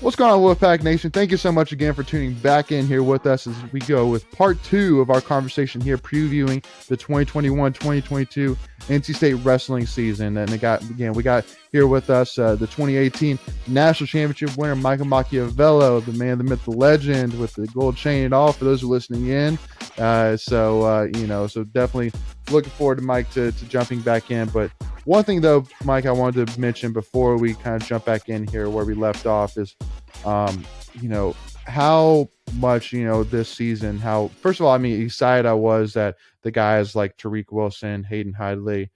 What's going on, Wolfpack Nation? Thank you so much again for tuning back in here with us as we go with part 2 of our conversation here, previewing the 2021-2022 NC State wrestling season. And we got here with us the 2018 National Championship winner, Michael Machiavello, the man, the myth, the legend, with the gold chain and all, for those who are listening in. So definitely looking forward to Mike to jumping back in. But one thing, though, Mike, I wanted to mention before we kind of jump back in here where we left off is, how much, this season, first of all, excited I was that the guys like Tariq Wilson, Hayden Hydley,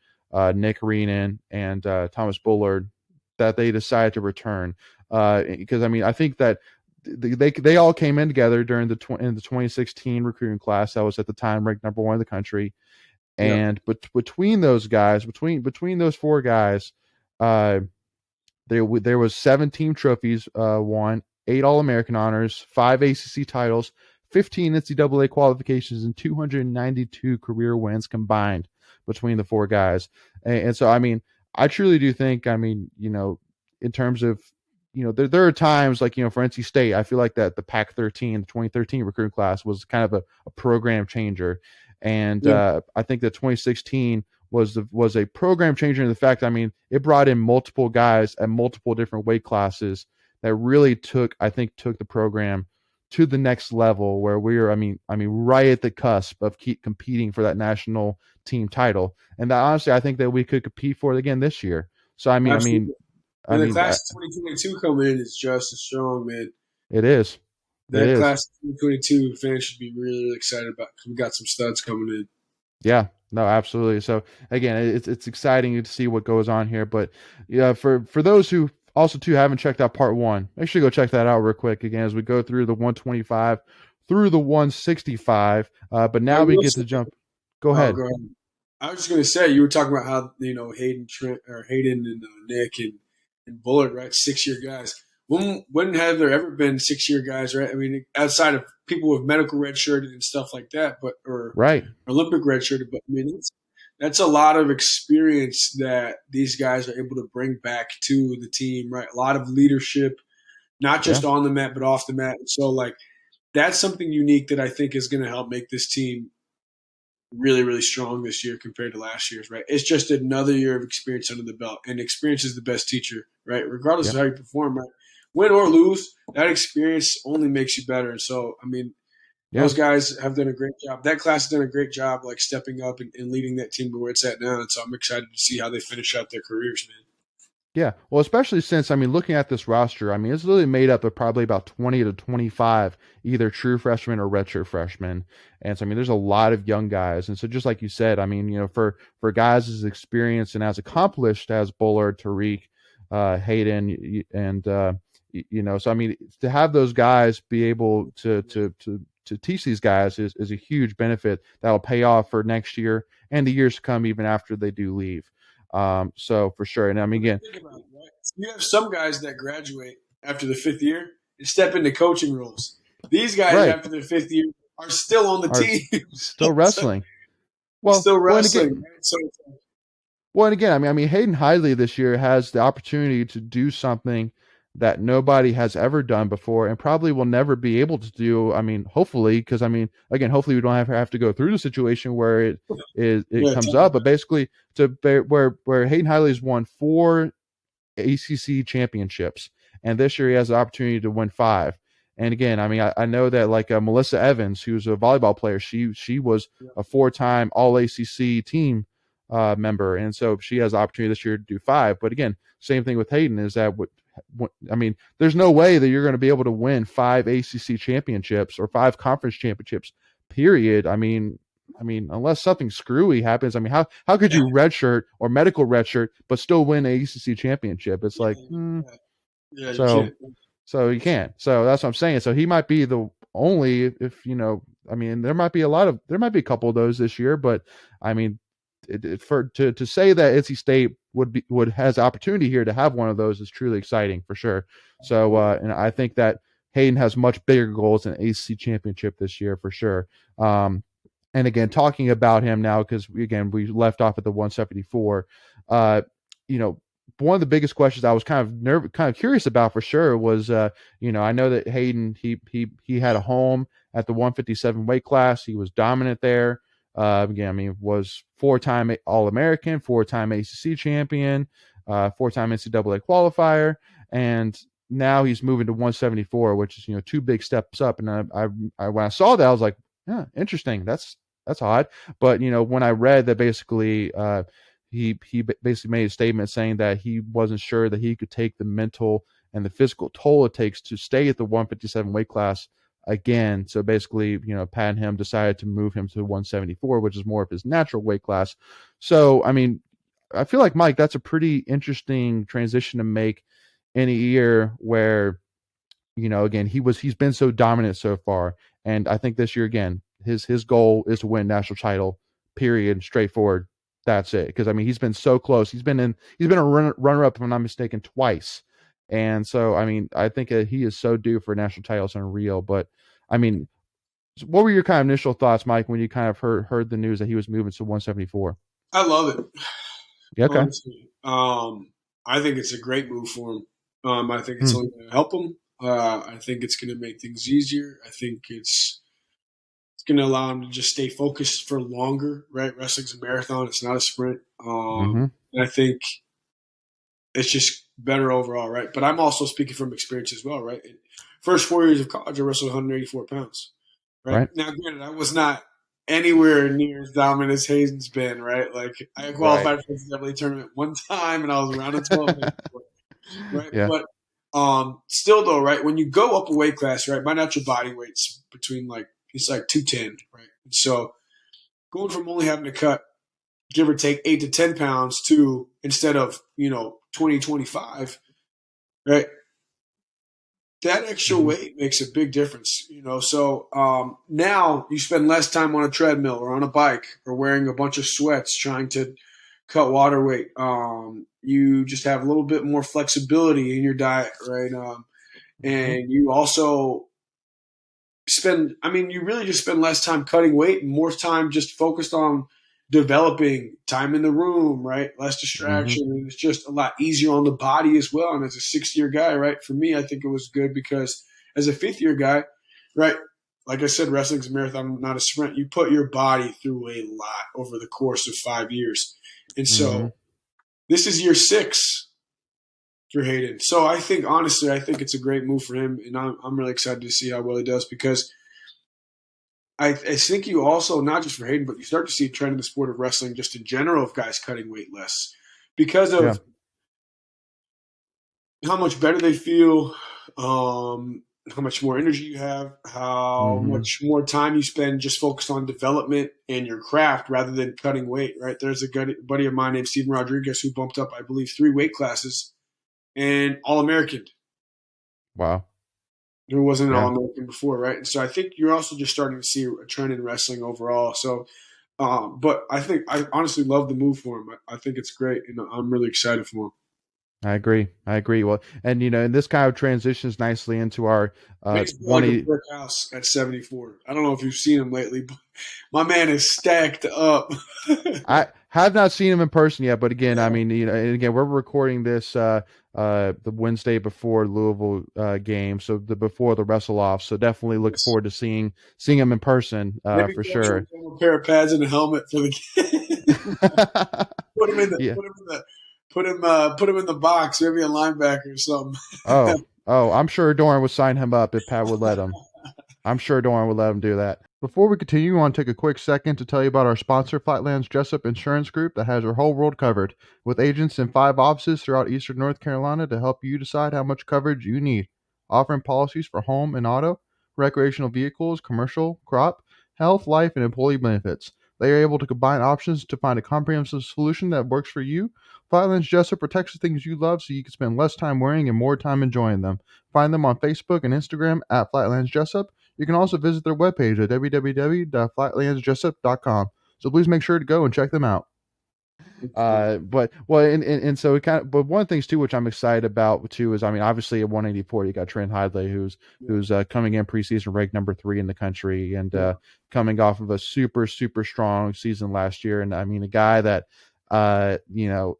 Nick Reenan, and Thomas Bullard, that they decided to return. Because, I think that they all came in together during the 2016 recruiting class that was at the time ranked number 1 in the country. And between those guys, between those 4 guys, there was 7 team trophies won, 8 All-American honors, 5 ACC titles, 15 NCAA qualifications, and 292 career wins combined between the 4 guys. And so, I truly do think, in terms of, there are times like, for NC State, I feel like that the Pac-13, the 2013 recruiting class was kind of a program changer. And I think that 2016 was a program changer in the fact, it brought in multiple guys at multiple different weight classes that really took the program to the next level, where we're, right at the cusp of keep competing for that national team title. And that, honestly, I think that we could compete for it again this year. So, and the class of 2022 coming in is just as strong, man. It is. That class of 2022 fans should be really, really excited about, because we got some studs coming in. Yeah, no, absolutely. So again, it's exciting to see what goes on here. But yeah, for those who also too haven't checked out part 1, make sure you go check that out real quick again as we go through the 125 through the 165. But now we get to jump. Go ahead. I was just gonna say, you were talking about how Hayden, Trent, or Hayden and Nick and Bullard, right? 6-year guys. When have there ever been 6-year guys, right? Outside of people with medical redshirted and stuff like that, or Olympic redshirted, but that's a lot of experience that these guys are able to bring back to the team, right? A lot of leadership, not just on the mat, but off the mat. And so, that's something unique that I think is going to help make this team really, really strong this year compared to last year's, right? It's just another year of experience under the belt, and experience is the best teacher, right? Regardless of how you perform, right? Win or lose, that experience only makes you better. And so, those guys have done a great job. That class has done a great job, stepping up and leading that team to where it's at now. And so I'm excited to see how they finish out their careers, man. Yeah, well, especially since, looking at this roster, it's really made up of probably about 20 to 25 either true freshmen or redshirt freshmen. And so, there's a lot of young guys. And so just like you said, for guys as experienced and as accomplished as Bullard, Tariq, Hayden, and, so, to have those guys be able to teach these guys is a huge benefit that'll pay off for next year and the years to come, even after they do leave. So for sure. And again, think about it, right? You have some guys that graduate after the 5th year and step into coaching roles. These guys after their 5th year are still on the team, still wrestling. Still wrestling. And again, Hayden Hydley this year has the opportunity to do something that nobody has ever done before and probably will never be able to do. Hopefully, because again, hopefully we don't have to go through the situation where it comes up, but basically where Hayden Hydley's won 4 ACC championships, and this year he has the opportunity to win 5. And again, I know that Melissa Evans, who's a volleyball player, she was a 4-time All ACC team member, and so she has the opportunity this year to do 5. But again, same thing with Hayden is that there's no way that you're going to be able to win 5 ACC championships or 5 conference championships, period. Unless something screwy happens. How could you redshirt or medical redshirt but still win an ACC championship? It's so you can't. So that's what I'm saying. So he might be the only, if there might be a couple of those this year, but to say that NC State has opportunity here to have one of those is truly exciting for sure. So and I think that Hayden has much bigger goals than an ACC championship this year for sure. And again, talking about him now, because we left off at the 174. one of the biggest questions I was kind of curious about for sure was, I know that Hayden he had a home at the 157 weight class. He was dominant there. Again, I mean, was 4-time All American, 4-time ACC champion, 4-time NCAA qualifier, and now he's moving to 174, which is two big steps up. And I when I saw that, I was like, yeah, interesting. That's odd. But when I read that basically he basically made a statement saying that he wasn't sure that he could take the mental and the physical toll it takes to stay at the 157 weight class again. So basically, Pat and him decided to move him to 174, which is more of his natural weight class. So, I mean, I feel like, Mike, that's a pretty interesting transition to make in a year where, again, he's been so dominant so far. And I think this year, again, his goal is to win national title, period, straightforward. That's it. Because I mean, he's been so close. He's been a runner up, if I'm not mistaken, twice. And so, I mean, I think that he is so due for a national title. It's unreal. But I mean, what were your kind of initial thoughts, Mike, when you kind of heard the news that he was moving to 174? I love it. Yeah, okay. Honestly, I think it's a great move for him. I think it's Hmm. only going to help him. I think it's going to make things easier. I think it's going to allow him to just stay focused for longer. Right, wrestling's a marathon; it's not a sprint. Mm-hmm. And I think it's just better overall, right? But I'm also speaking from experience as well, right? First 4 years of college, I wrestled 184 pounds. Right Right. now, granted, I was not anywhere near as dominant as Hayden's been. Right, like I Right. qualified for the NCAA tournament one time, and I was around in 12. Right, Yeah. but still though, right, when you go up a weight class, right, my natural body weight's between like it's like 210, right? And so going from only having to cut give or take 8 to 10 pounds to instead of 20 25, right? That extra Mm-hmm. weight makes a big difference, So now you spend less time on a treadmill or on a bike or wearing a bunch of sweats trying to cut water weight. You just have a little bit more flexibility in your diet, right? Mm-hmm. And you also you really just spend less time cutting weight and more time just focused on developing time in the room, right? Less Mm-hmm. distraction. And it's just a lot easier on the body as well. And as a 6 year guy, right? For me, I think it was good because as a 5th year guy, right? Like I said, wrestling's a marathon, not a sprint. You put your body through a lot over the course of 5 years. And Mm-hmm. so this is year 6 for Hayden. So I think, honestly, I think it's a great move for him. And I'm really excited to see how well he does because I think you also, not just for Hayden, but you start to see a trend in the sport of wrestling just in general of guys cutting weight less because Yeah. of how much better they feel, how much more energy you have, how Mm-hmm. much more time you spend just focused on development and your craft rather than cutting weight, right? There's a good buddy of mine named Steven Rodriguez who bumped up, I believe, 3 weight classes and All American, Wow. who wasn't an All Yeah. American before, right? And so I think you're also just starting to see a trend in wrestling overall. So but I honestly love the move for him. I think it's great, and I'm really excited for him. I agree. I agree. Well, and and this kind of transitions nicely into our And he's built like a 20. brick house at 74. I don't know if you've seen him lately, but my man is stacked up. I have not seen him in person yet, but again, I Yeah, mean, and again, we're recording this the Wednesday before Louisville game, so before the wrestle off. So definitely looking yes. forward to seeing him in person Maybe for catch him sure. with a pair of pads and a helmet for the game. put him in the Yeah. put him in the put him in the box. Maybe a linebacker or something. Oh, I'm sure Doran would sign him up if Pat would let him. I'm sure Doran would let him do that. Before we continue, I want to take a quick second to tell you about our sponsor, Flatlands Jessup Insurance Group, that has your whole world covered, with agents in 5 offices throughout eastern North Carolina to help you decide how much coverage you need. Offering policies for home and auto, recreational vehicles, commercial, crop, health, life, and employee benefits. They are able to combine options to find a comprehensive solution that works for you. Flatlands Jessup protects the things you love so you can spend less time worrying and more time enjoying them. Find them on Facebook and Instagram at Flatlands Jessup. You can also visit their webpage at www.flatlandsjessup.com. So please make sure to go and check them out. But well, and so it kind of, but one of the things too, which I'm excited about too, is I mean, obviously at 184, you got Trent Hydley, Yeah, who's coming in preseason ranked number 3 in the country, and yeah, coming off of a super strong season last year, and I mean, a guy that, uh, you know,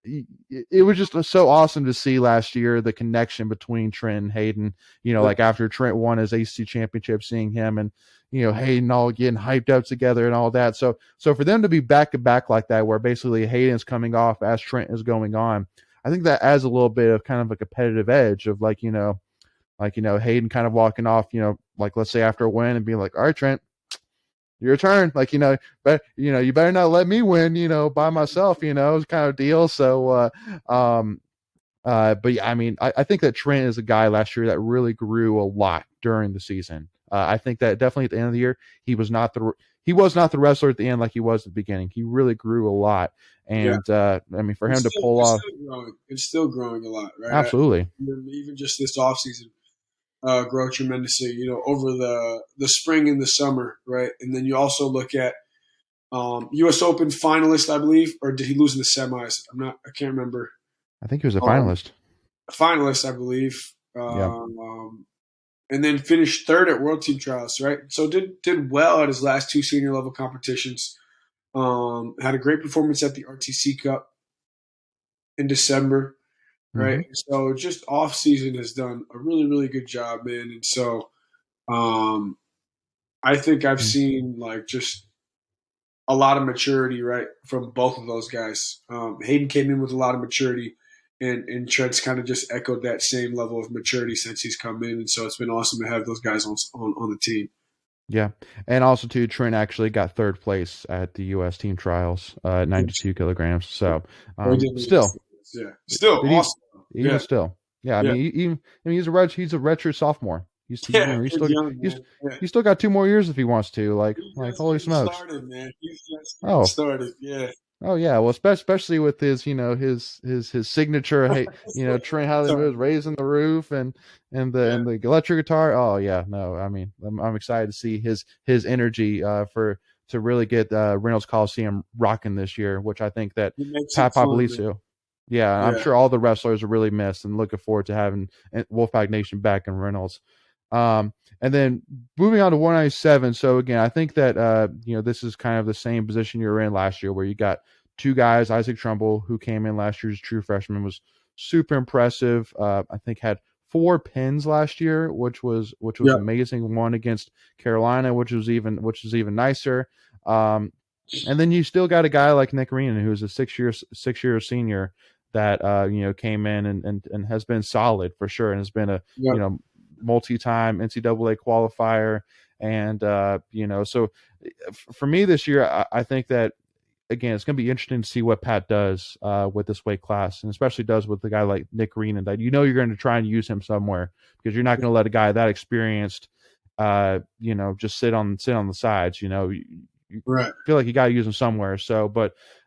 it was just so awesome to see last year the connection between Trent and Hayden. Like after Trent won his AC championship, seeing him and Hayden all getting hyped up together and all that. So for them to be back to back like that, where basically Hayden's coming off as Trent is going on, I think that adds a little bit of kind of a competitive edge of Hayden kind of walking off, like let's say after a win and being like, all right, Trent, your turn. But you better not let me win, by myself, kind of deal. So, but yeah, I mean, I think that Trent is a guy last year that really grew a lot during the season. I think that definitely at the end of the year, he was not the wrestler at the end like he was at the beginning. He really grew a lot, Yeah, and I mean, for him to pull it's off, still growing. It's still growing a lot, right? absolutely. Even just this offseason, grow tremendously. Over the spring and the summer, right? And then you also look at U.S. Open finalist, I believe, or did he lose in the semis? I can't remember. I think he was a Um, finalist. finalist, I believe. Yeah. And then finished third at World Team Trials, right? So did well at his last two senior level competitions. Had a great performance at the RTC Cup in December, right? Mm-hmm. So just off season has done a really, really good job, man. And so um, I think I've seen like just a lot of maturity, right, from both of those guys. Hayden came in with a lot of maturity, and Trent's kind of just echoed that same level of maturity since he's come in. And so it's been awesome to have those guys on the team. Yeah, and also too, Trent actually got third place at the U.S. team trials at Yes. 92 kilograms. So, They did still, yeah. Still but awesome. even Yeah. still, yeah. I Yeah. mean, he's a redshirt sophomore. Yeah. Kid young, man. Yeah. he's still got 2 more years if he wants to. He's Like just holy getting smokes! started, man. He's just getting Oh, started. Yeah. oh yeah. Well, especially with his his signature, hey, Trent Hydley Sorry. moves, raising the roof Yeah. and the electric guitar. Oh yeah, no, I mean, I'm excited to see his energy for to really get Reynolds Coliseum rocking this year, which I think that He makes it Pat fun, man. Papalizio, yeah, I'm Yeah. sure all the wrestlers are really missed and looking forward to having Wolfpack Nation back in Reynolds. And then moving on to 197. So again, I think that this is kind of the same position you were in last year, where you got two guys. Isaac Trumbull, who came in last year's true freshman, was super impressive. I think had 4 pins last year, which was Yeah. amazing. One against Carolina, which was even nicer. And then you still got a guy like Nick Reenan, who's a 6 year senior that came in and has been solid for sure, and has been a Yeah. multi-time NCAA qualifier, and so for me this year, I think that again it's going to be interesting to see what Pat does with this weight class, and especially does with the guy like Nick Reenan, that you're going to try and use him somewhere, because you're not going to let a guy that experienced just sit on the sides. You Right. feel like you got to use him somewhere.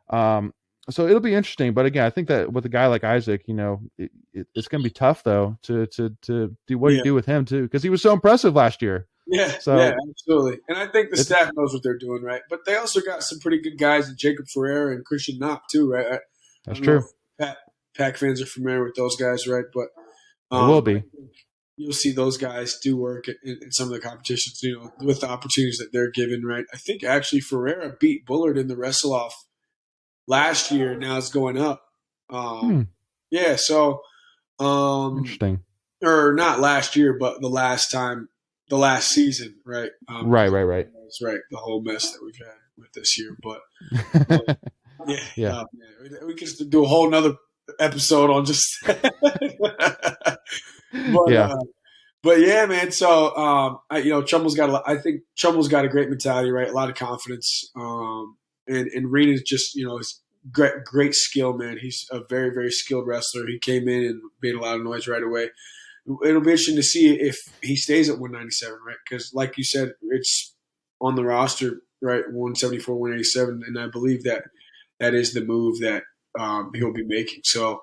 Um, so it'll be interesting. But again, I think that with a guy like Isaac, it's going to be tough though to do what you Yeah. do with him too, because he was so impressive last year. Yeah, yeah, So absolutely. And I think the it's staff knows what they're doing, right? But they also got some pretty good guys in Jacob Ferrer and Christian Knopp too, right? I that's don't know if true. Pack fans are familiar with those guys, right? But They will I be. think you'll see those guys do work in some of the competitions, with the opportunities that they're given, right? I think actually Ferreira beat Bullard in the wrestle off last year. Now it's going up. Hmm, Yeah, so um, interesting. or not last year, but the last season, right? Right, Because right, right. that's right, the whole mess that we've had with this year. But um, yeah, Yeah, man, we could do a whole nother episode on just. but yeah. but yeah, man. So Trumbull's got I think Trumbull's got a great mentality, right? A lot of confidence. And Rena's just is great skill, man. He's a very very skilled wrestler. He came in and made a lot of noise right away. It'll be interesting to see if he stays at 197, right? Because, like you said, it's on the roster, right? 174, 187, and I believe that is the move that he'll be making. So,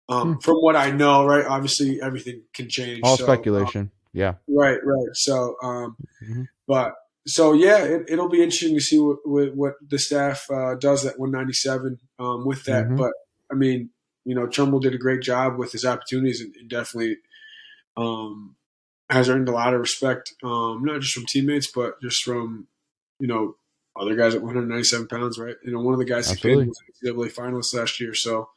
Hmm. from what I know, right? Obviously, everything can change. All So, speculation. Yeah. right, right. So, Hmm. but so yeah, it'll be interesting to see what the staff does at 197 with that. Hmm. But I mean, Trumbull did a great job with his opportunities and definitely has earned a lot of respect, not just from teammates, but just from you know other guys at 197 pounds. Right, one of the guys he pinned Absolutely. was an NCAA finalist last year. So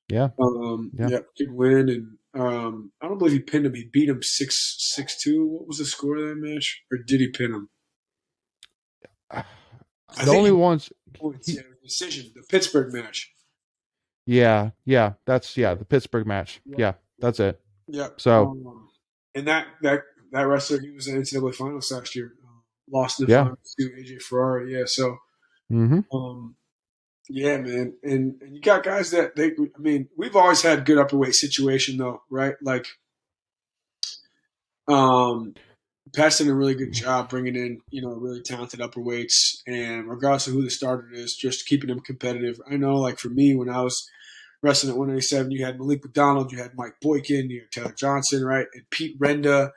Yeah. Yeah. Yeah, good win, and I don't believe he pinned him. He beat him 6-2. What was the score of that match, or did he pin him? I The think only he ones points. he Yeah, decision. The Pittsburgh match. yeah, that's Yeah, the Pittsburgh match. yeah, Yeah, that's it. yeah. So, And that wrestler, he was in the NCAA finals last year. Lost in the yeah. finals to AJ Ferrari. Yeah, so Mhm. um, yeah, man, and you got guys that they. I mean, we've always had good upperweight situation though, right? Like, um, Pat's done a really good job bringing in, really talented upperweights, and regardless of who the starter is, just keeping them competitive. I know, like for me, when I was wrestling at 187, you had Malik McDonald, you had Mike Boykin, you had Taylor Johnson, right, and Pete Renda.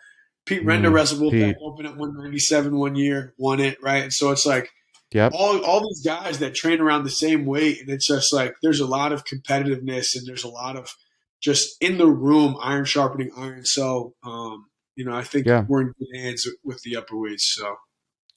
Pete Renda wrestled Wolfpack Pete. Open at 197 one year, won it, right, and so it's like Yep. all these guys that train around the same weight, and it's just like there's a lot of competitiveness and there's a lot of just in the room, iron sharpening iron. So, I think Yeah. we're in good hands with the upper weights. So,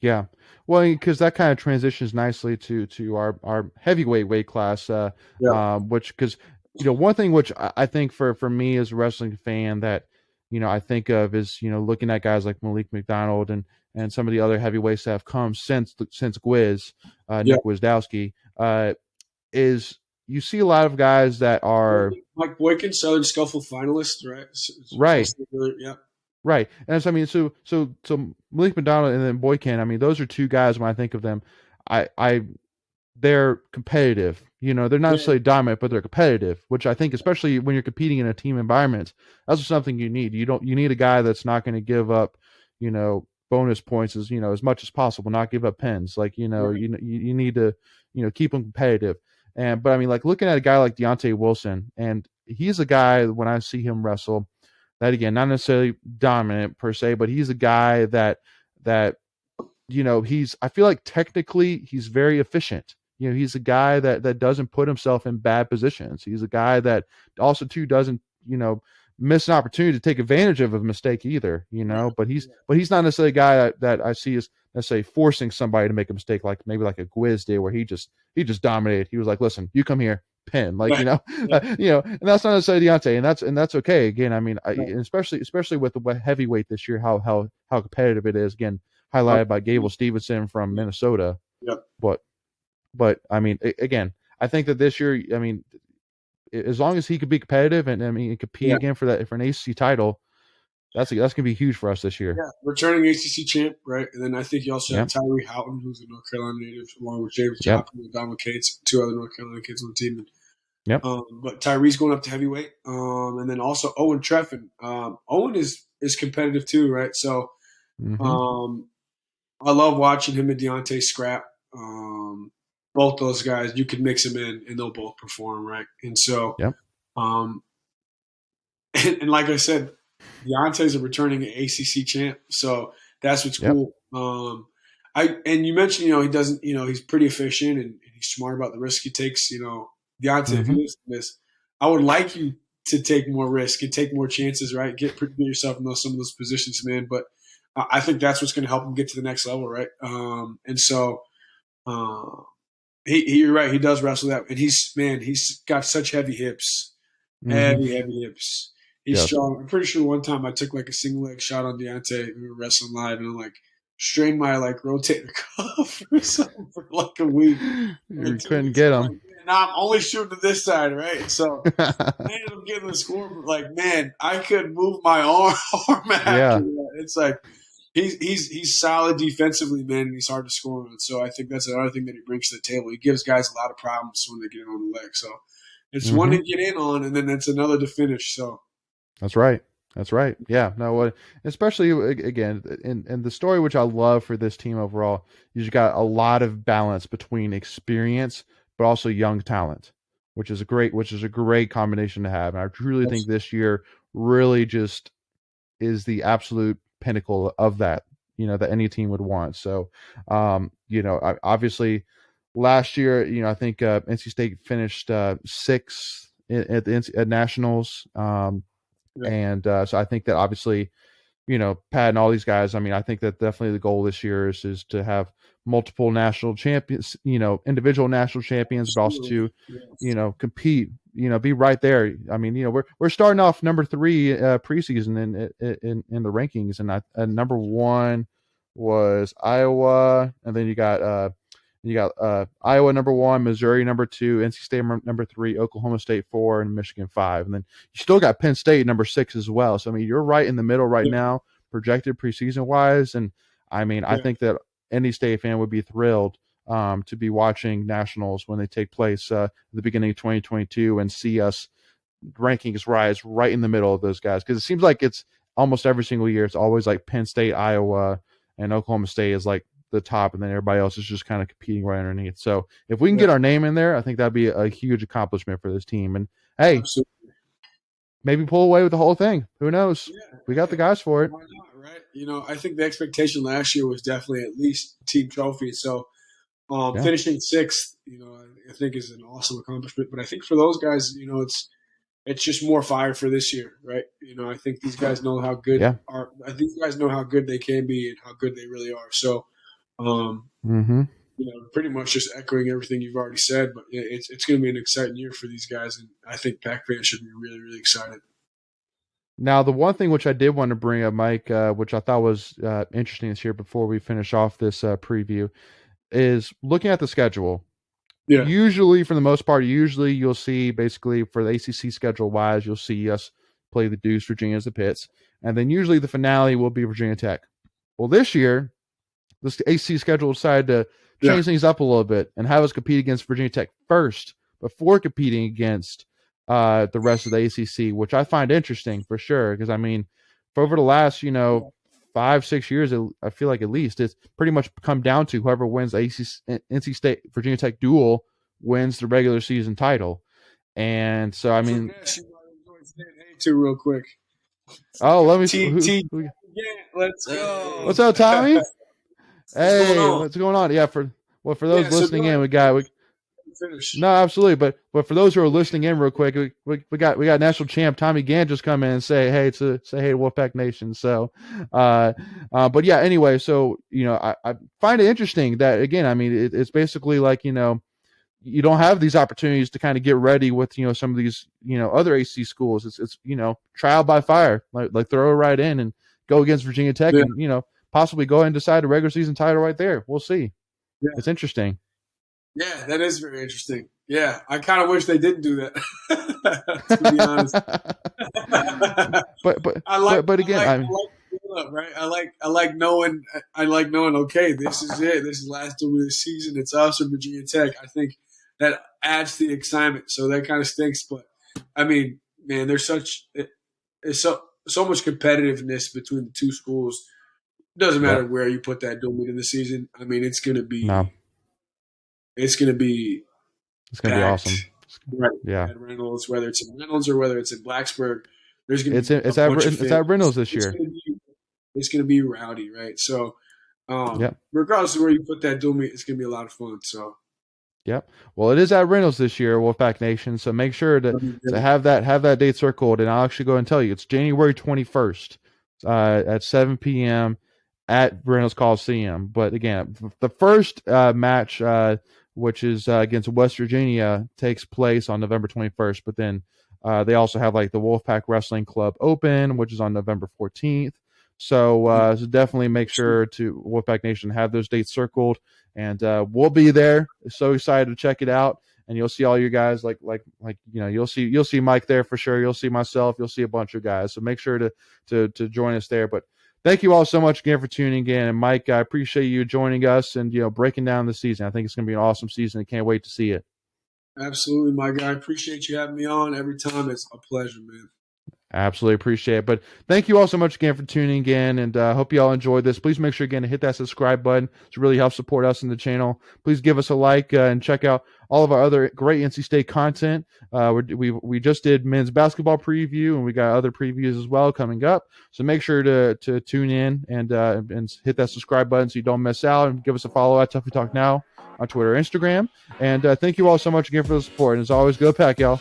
Yeah. Well, because that kind of transitions nicely to our heavyweight weight class, yeah, which because one thing which I think for me as a wrestling fan that I think of is looking at guys like Malik McDonald and some of the other heavyweights that have come since Gwiz, yeah. Nick Wisdowski, is you see a lot of guys that are Mike Boykin, Southern Scuffle finalist, right? right. Yeah, Right, and so I mean, so Malik McDonald and then Boykin. I mean, those are two guys. When I think of them, I they're competitive. They're not yeah, necessarily dominant, but they're competitive. Which I think, especially when you're competing in a team environment, that's something you need. You need a guy that's not going to give up, bonus points as much as possible. Not give up pins. Like right. you need to keep them competitive. But I mean, like looking at a guy like Deontay Wilson, and he's a guy when I see him wrestle that again, not necessarily dominant per se, but he's a guy that he's I feel like technically he's very efficient. He's a guy that doesn't put himself in bad positions. He's a guy that also too doesn't, miss an opportunity to take advantage of a mistake either, but he's not necessarily a guy that I see as necessarily forcing somebody to make a mistake like maybe like a Gwiz did where he just dominated. He was like, listen, you come here, pin, like Right. Yeah, and that's not necessarily Deontay, and that's okay. Again, I mean, right. especially with the heavyweight this year, how competitive it is. Again, Oh, highlighted by Gable Stevenson from yeah, Minnesota. yeah, But I mean, again, I think that this year, I mean, as long as he could be competitive and I mean compete yeah. again for an ACC title, that's gonna be huge for us this year. Yeah, returning ACC champ, right? And then I think you also have Yep, Tyree Houghton, who's a North Carolina native, along with James yep, Joplin and Donald Cates, two other North Carolina kids on the team. And yep. but Tyree's going up to heavyweight, and then also Owen Treffin. Owen is competitive too, right? So Mm-hmm. um, I love watching him and Deontay scrap. Both those guys, you can mix them in, and they'll both perform, right? And so, Yep, um, and like I said, Deontay's a returning ACC champ, so that's what's yep. cool. And you mentioned, he doesn't, he's pretty efficient and he's smart about the risk he takes. Deontay, if Mm-hmm. you listen to this, I would like you to take more risk and take more chances, right? Get yourself in some of those positions, man. But I think that's what's going to help him get to the next level, right? And so uh, you're right. He does wrestle that, and he's got such heavy hips, Mm-hmm. heavy hips. He's Yes. strong. I'm pretty sure one time I took like a single leg shot on Deontay. We were wrestling live, and I'm like strained my like rotator cuff or something for like a week or You two couldn't weeks. get I'm him. like, man, now I'm only shooting to this side, right? And so I ended up getting the score, but like, man, I could move my arm after Yeah. that. It's like he's solid defensively, man, and he's hard to score on. So I think that's another thing that he brings to the table. He gives guys a lot of problems when they get in on the leg. So it's one Mm-hmm. to get in on, and then it's another to finish. So That's right. That's right. Yeah. No. Especially again, in the story which I love for this team overall, you just got a lot of balance between experience but also young talent, which is a great combination to have. And I truly think this year really just is the absolute pinnacle of that. That any team would want. So, obviously, last year, I think NC State finished sixth at nationals. yeah, And so I think that obviously, Pat and all these guys, I mean, I think that definitely the goal this year is to have multiple national champions, individual national champions, but also absolutely. to, Yes. compete, be right there. I mean, we're starting off number 3 preseason in the rankings, and number 1 was Iowa, and then you got Iowa number 1, Missouri number 2, NC State number 3, Oklahoma State 4, and Michigan 5. And then you still got Penn State number 6 as well. So I mean, you're right in the middle right now, projected preseason wise. And I mean, I think that any State fan would be thrilled to be watching nationals when they take place at the beginning of 2022 and see us rankings rise right in the middle of those guys, because it seems like it's almost every single year it's always like Penn State, Iowa, and Oklahoma State is like the top, and then everybody else is just kind of competing right underneath. So if we can get our name in there, I think that'd be a huge accomplishment for this team. And hey, absolutely, maybe pull away with the whole thing. Who knows? We got the guys for it. Why not, right? I think the expectation last year was definitely at least team trophy. So finishing 6th, I think is an awesome accomplishment. But I think for those guys, it's just more fire for this year, right? I think these guys know how good I think these guys know how good they can be and how good they really are. So, pretty much just echoing everything you've already said. But it's going to be an exciting year for these guys, and I think Pac fans should be really, really excited. Now, the one thing which I did want to bring up, Mike, which I thought was interesting this year before we finish off this preview, is looking at the schedule. Yeah. Usually, for the most part, you'll see basically for the ACC schedule wise, you'll see us play the Deuce, Virginia as the Pits, and then usually the finale will be Virginia Tech. Well, this year, the ACC schedule decided to change things up a little bit and have us compete against Virginia Tech first before competing against the rest of the ACC, which I find interesting for sure. Because I mean, for over the last 5-6 years, I feel like at least it's pretty much come down to whoever wins the NC State Virginia Tech duel wins the regular season title. And so I mean, too real quick. Oh, let me. Let's go. What's up, Tommy? Hey, what's going on? Yeah, for those listening in, we got. No, absolutely, but for those who are listening in real quick, we got national champ Tommy Gann just come in and say hey to Wolfpack Nation. So, but yeah, anyway, so I find it interesting that again, I mean, it's basically like you don't have these opportunities to kind of get ready with some of these other AC schools. It's trial by fire, like throw it right in and go against Virginia Tech and possibly go ahead and decide a regular season title right there. We'll see. Yeah. It's interesting. Yeah, that is very interesting. Yeah, I kind of wish they didn't do that. To be honest, but again, I like knowing. Okay, this is it. This is the last game of the season. It's us or Virginia Tech. I think that adds to the excitement. So that kind of stinks. But I mean, man, there's so much competitiveness between the two schools. It doesn't matter where you put that dual meet in the season. I mean, it's going to be. No. It's going to be awesome. Right. Yeah. At Reynolds, whether it's in Reynolds or whether it's in Blacksburg, there's going to be it's at Reynolds this year. It's going to be rowdy, right? So, regardless of where you put that dual meet, it's going to be a lot of fun. So, yep. Well, it is at Reynolds this year, Wolfpack Nation. So make sure to have that date circled, and I'll actually go and tell you it's January 21st at 7 p.m. at Reynolds Coliseum. But again, the first match. Which is against West Virginia, takes place on November 21st. But then they also have like the Wolfpack Wrestling Club Open, which is on November 14th. So definitely make sure to Wolfpack Nation have those dates circled, and we'll be there. So excited to check it out, and you'll see all your guys you'll see Mike there for sure. You'll see myself. You'll see a bunch of guys. So make sure to join us there. But thank you all so much again for tuning in. And Mike, I appreciate you joining us and breaking down the season. I think it's going to be an awesome season. I can't wait to see it. Absolutely, my guy. I appreciate you having me on every time. It's a pleasure, man. Absolutely appreciate it. But thank you all so much again for tuning in, and hope you all enjoyed this. Please make sure again to hit that subscribe button to really help support us in the channel. Please give us a like and check out all of our other great NC State content. We just did men's basketball preview, and we got other previews as well coming up. So make sure to tune in and hit that subscribe button so you don't miss out, and give us a follow at Tuffy Talk Now on Twitter or Instagram. And thank you all so much again for the support. And as always, go Pack, y'all.